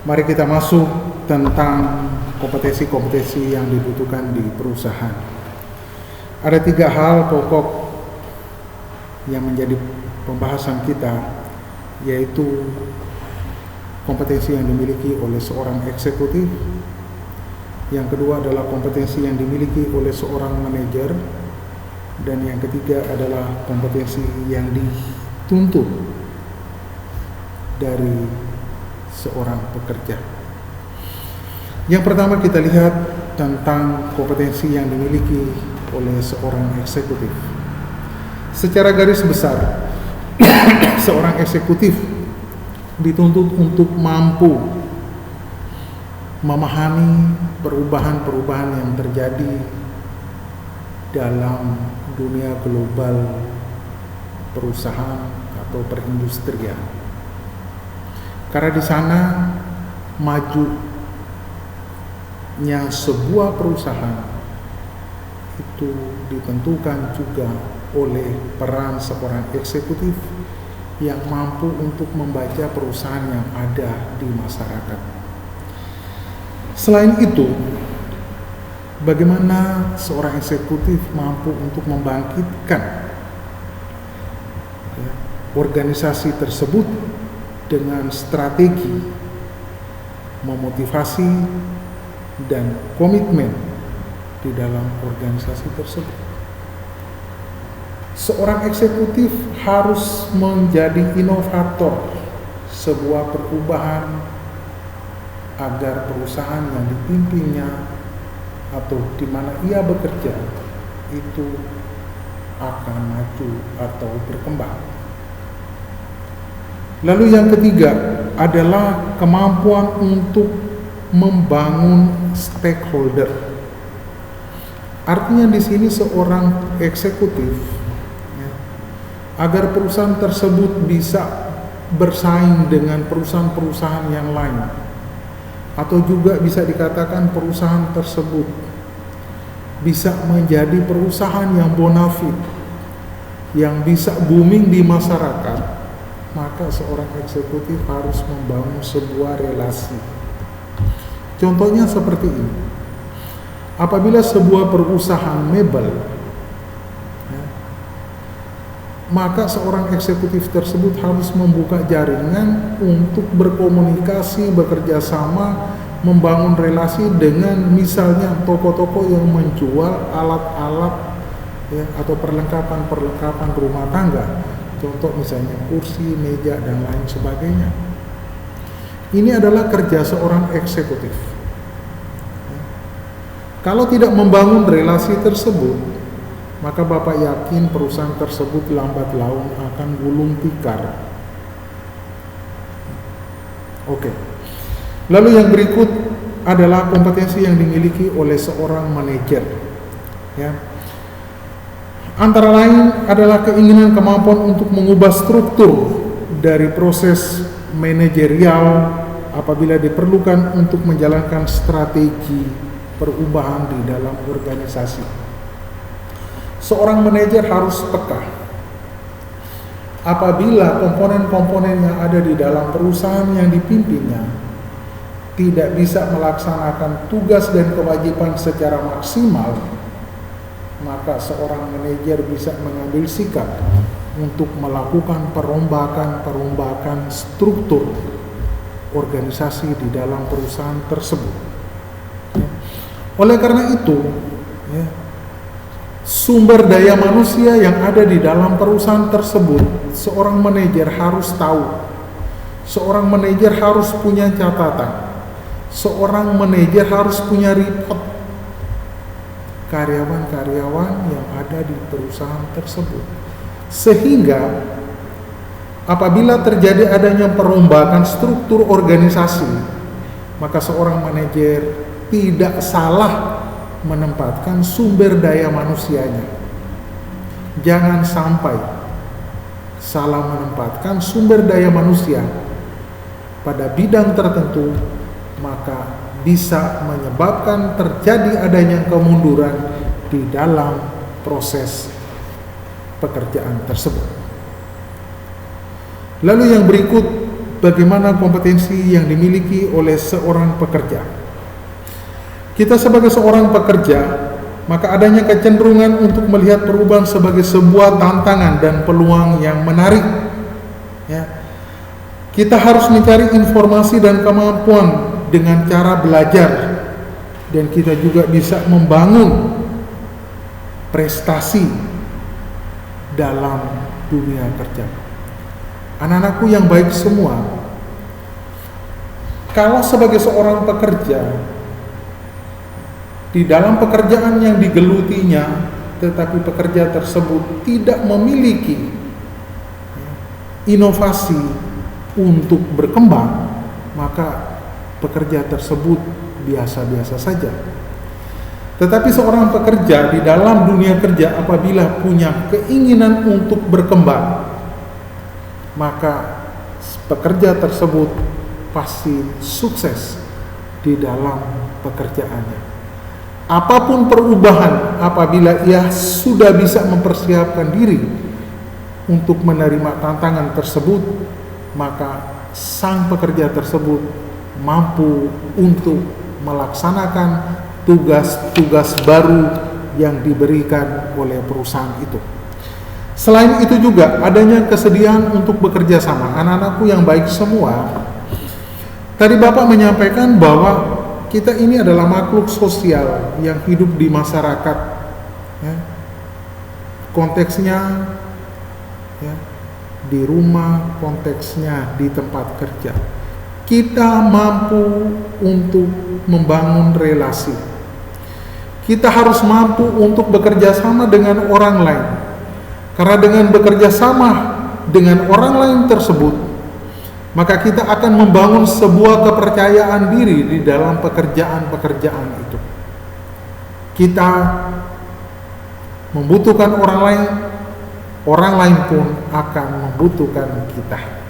Mari kita masuk tentang kompetensi-kompetensi yang dibutuhkan di perusahaan. Ada 3 hal pokok yang menjadi pembahasan kita, yaitu kompetensi yang dimiliki oleh seorang eksekutif. Yang kedua adalah kompetensi yang dimiliki oleh seorang manajer. Dan yang ketiga adalah kompetensi yang dituntut dari seorang pekerja. Yang pertama kita lihat tentang kompetensi yang dimiliki oleh seorang eksekutif. Secara garis besar, seorang eksekutif dituntut untuk mampu memahami perubahan-perubahan yang terjadi dalam dunia global perusahaan atau perindustrian. Karena di sana majunya sebuah perusahaan itu ditentukan juga oleh peran seorang eksekutif yang mampu untuk membaca perusahaan yang ada di masyarakat. Selain itu, bagaimana seorang eksekutif mampu untuk membangkitkan organisasi tersebut dengan strategi, memotivasi, dan komitmen di dalam organisasi tersebut. Seorang eksekutif harus menjadi inovator sebuah perubahan agar perusahaan yang dipimpinnya atau di mana ia bekerja itu akan maju atau berkembang. Lalu yang ketiga adalah kemampuan untuk membangun stakeholder. Artinya di sini seorang eksekutif agar perusahaan tersebut bisa bersaing dengan perusahaan-perusahaan yang lain, atau juga bisa dikatakan perusahaan tersebut bisa menjadi perusahaan yang bonafit, yang bisa booming di masyarakat, maka seorang eksekutif harus membangun sebuah relasi. Contohnya seperti ini. Apabila sebuah perusahaan mebel, maka seorang eksekutif tersebut harus membuka jaringan untuk berkomunikasi, bekerja sama, membangun relasi dengan misalnya toko-toko yang menjual alat-alat atau perlengkapan rumah tangga. Contoh misalnya kursi, meja, dan lain sebagainya. Ini adalah kerja seorang eksekutif. Kalau tidak membangun relasi tersebut, maka Bapak yakin perusahaan tersebut lambat laun akan gulung tikar. Oke. Lalu yang berikut adalah kompetensi yang dimiliki oleh seorang manajer. Antara lain adalah keinginan kemampuan untuk mengubah struktur dari proses manajerial apabila diperlukan untuk menjalankan strategi perubahan di dalam organisasi. Seorang manajer harus peka apabila komponen-komponen yang ada di dalam perusahaan yang dipimpinnya tidak bisa melaksanakan tugas dan kewajiban secara maksimal, maka seorang manajer bisa mengambil sikap untuk melakukan perombakan struktur organisasi di dalam perusahaan tersebut. Oleh karena itu, sumber daya manusia yang ada di dalam perusahaan tersebut, seorang manajer harus tahu. Seorang manajer harus punya catatan. Seorang manajer harus punya report karyawan-karyawan yang ada di perusahaan tersebut. Sehingga apabila terjadi adanya perombakan struktur organisasi, maka seorang manajer tidak salah menempatkan sumber daya manusianya. Jangan sampai salah menempatkan sumber daya manusia pada bidang tertentu, maka bisa menyebabkan terjadi adanya kemunduran di dalam proses pekerjaan tersebut. Lalu yang berikut bagaimana kompetensi yang dimiliki oleh seorang pekerja. Kita sebagai seorang pekerja, maka adanya kecenderungan untuk melihat perubahan sebagai sebuah tantangan dan peluang yang menarik. Ya. Kita harus mencari informasi dan kemampuan dengan cara belajar, dan kita juga bisa membangun prestasi dalam dunia kerja. Anak-anakku yang baik semua, kalau sebagai seorang pekerja, di dalam pekerjaan yang digelutinya, tetapi pekerja tersebut tidak memiliki inovasi untuk berkembang, maka pekerja tersebut biasa-biasa saja. Tetapi seorang pekerja di dalam dunia kerja apabila punya keinginan untuk berkembang, maka pekerja tersebut pasti sukses di dalam pekerjaannya. Apapun perubahan, apabila ia sudah bisa mempersiapkan diri untuk menerima tantangan tersebut, maka sang pekerja tersebut mampu untuk melaksanakan tugas-tugas baru yang diberikan oleh perusahaan itu. Selain itu juga adanya kesediaan untuk bekerja sama. Anak-anakku yang baik semua, tadi Bapak menyampaikan bahwa kita ini adalah makhluk sosial yang hidup di masyarakat, ya. Konteksnya ya, di rumah, konteksnya di tempat kerja. Kita mampu untuk membangun relasi. Kita harus mampu untuk bekerja sama dengan orang lain. Karena dengan bekerja sama dengan orang lain tersebut, maka kita akan membangun sebuah kepercayaan diri di dalam pekerjaan-pekerjaan itu. Kita membutuhkan orang lain pun akan membutuhkan kita.